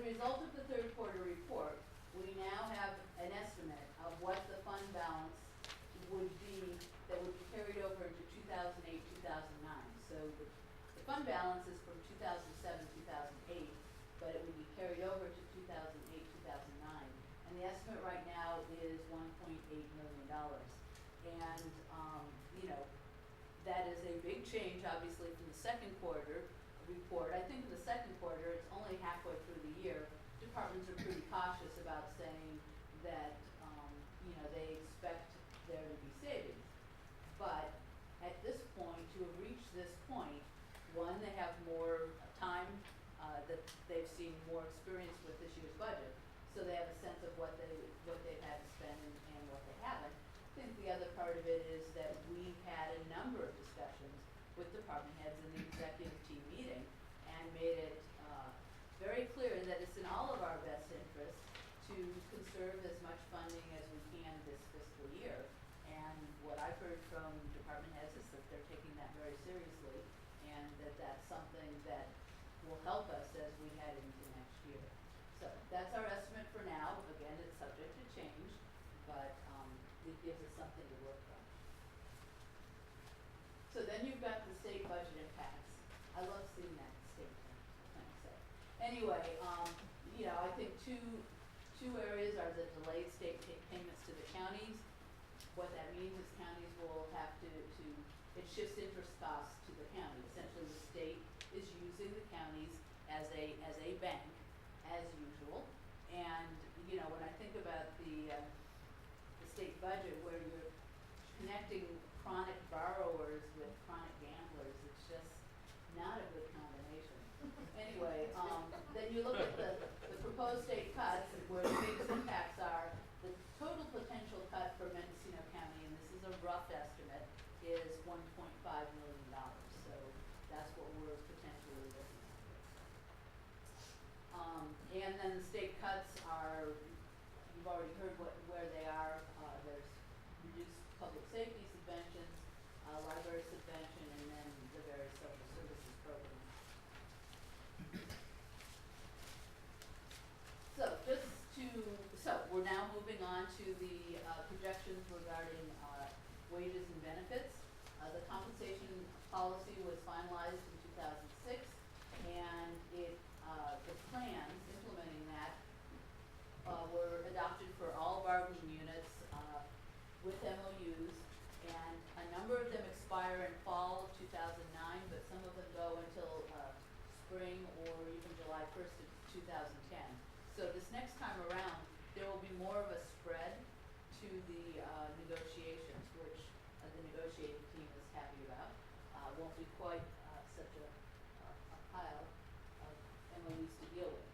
result of the third quarter report, we now have an estimate of what the fund balance would be, that would be carried over into 2008, 2009. So the fund balance is from 2007, 2008, but it would be carried over to 2008, 2009. And the estimate right now is $1.8 million. And, you know, that is a big change, obviously, from the second quarter report. I think in the second quarter, it's only halfway through the year. Departments are pretty cautious about saying that, you know, they expect there to be savings. But at this point, to have reached this point, one, they have more time, that they've seen more experience with this year's budget, so they have a sense of what they've had to spend and what they haven't. I think the other part of it is that we've had a number of discussions with department heads in the executive team meeting and made it very clear that it's in all of our best interest to conserve as much funding as we can this fiscal year. And what I've heard from department heads is that they're taking that very seriously, and that that's something that will help us as we head into next year. So that's our estimate for now. Again, it's subject to change, but it gives us something to work from. So then you've got the state budget impacts. I love seeing that state thing, say. Anyway, you know, I think two areas are the delayed state payments to the counties. What that means is counties will have to it shifts interest costs to the county. Essentially, the state is using the counties as a bank, as usual. And, you know, when I think about the state budget where you're connecting chronic borrowers with chronic gamblers, it's just not a good combination. Anyway, then you look at the proposed state cuts, where the biggest impacts are. The total potential cut for Mendocino County, and this is a rough estimate, is $1.5 million. So that's what we're potentially looking at. And then the state cuts are, you've already heard where they are. There's reduced public safety subventions, library subvention, and then the various social services programs. So we're now moving on to the projections regarding wages and benefits. The compensation policy was finalized in 2006, and the plans implementing that were adopted for all bargaining units with MOUs, and a number of them expire in fall of 2009, but some of them go until spring or even July 1st of 2010. So this next time around, there will be more of a spread to the negotiations, which the negotiating team is happy about. Won't be quite such a pile of MOUs to deal with.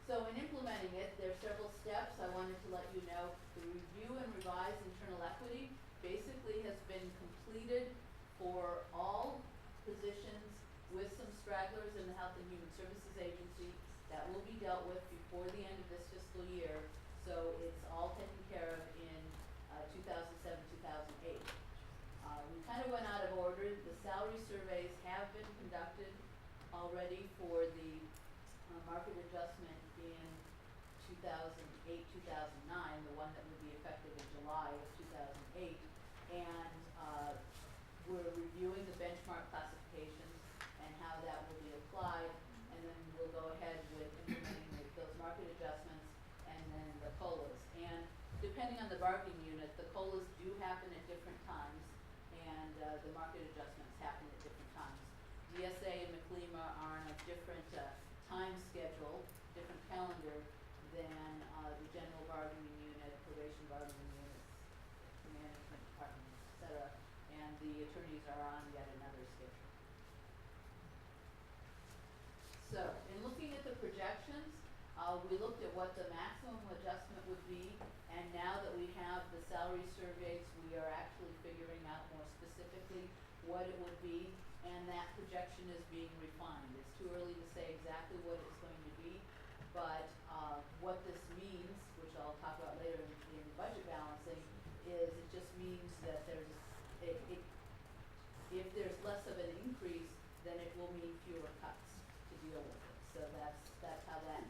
So in implementing it, there are several steps. I wanted to let you know the review and revised internal equity basically has been completed for all positions, with some stragglers in the Health and Human Services Agency. That will be dealt with before the end of this fiscal year. So it's all taken care of in 2007, 2008. We kind of went out of order. The salary surveys have been conducted already for the market adjustment in 2008, 2009, the one that would be effective in July of 2008. And we're reviewing the benchmark classifications and how that will be applied. And then we'll go ahead with implementing those market adjustments and then the COLAs. And depending on the bargaining unit, the COLAs do happen at different times, and the market adjustments happen at different times. DSA and McLEMA are on a different time schedule, different calendar than the general bargaining unit, probation bargaining units, management departments, etc. And the attorneys are on yet another schedule. So, in looking at the projections, we looked at what the maximum adjustment would be, and now that we have the salary surveys, we are actually figuring out more specifically what it would be, and that projection is being refined. It's too early to say exactly what it's going to be, but what this means, which I'll talk about later in budget balancing, is it just means that if there's less of an increase, then it will mean fewer cuts to deal with it. So that's how that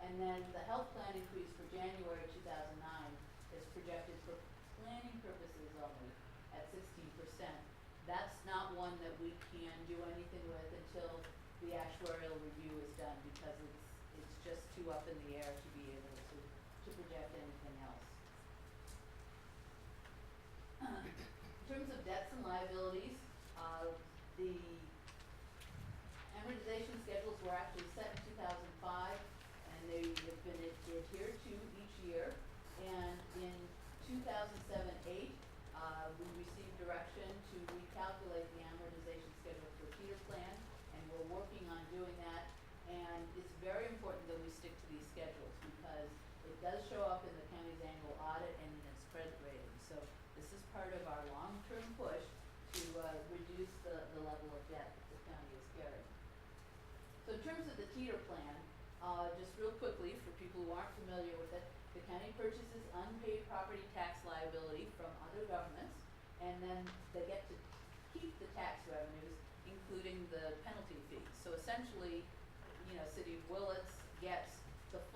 And then the health plan increase for January 2009 is projected for planning purposes only at 16%. That's not one that we can do anything with until the actuarial review is done, because it's just too up in the air to be able to project anything else. In terms of debts and liabilities, the amortization schedules were actually set in 2005, and they have been adhered to each year. And in 2007-08, we received direction to recalculate the amortization schedule for Peter Plan, and we're working on doing that. And it's very important that we stick to these schedules, because it does show up in the county's annual audit and in its credit rating. So this is part of our long-term push to reduce the level of debt that the county is carrying. So in terms of the Teeter Plan, just real quickly, for people who aren't familiar with it, the county purchases unpaid property tax liability from other governments, and then they get to keep the tax revenues, including the penalty fees. So essentially, City of Willits gets the full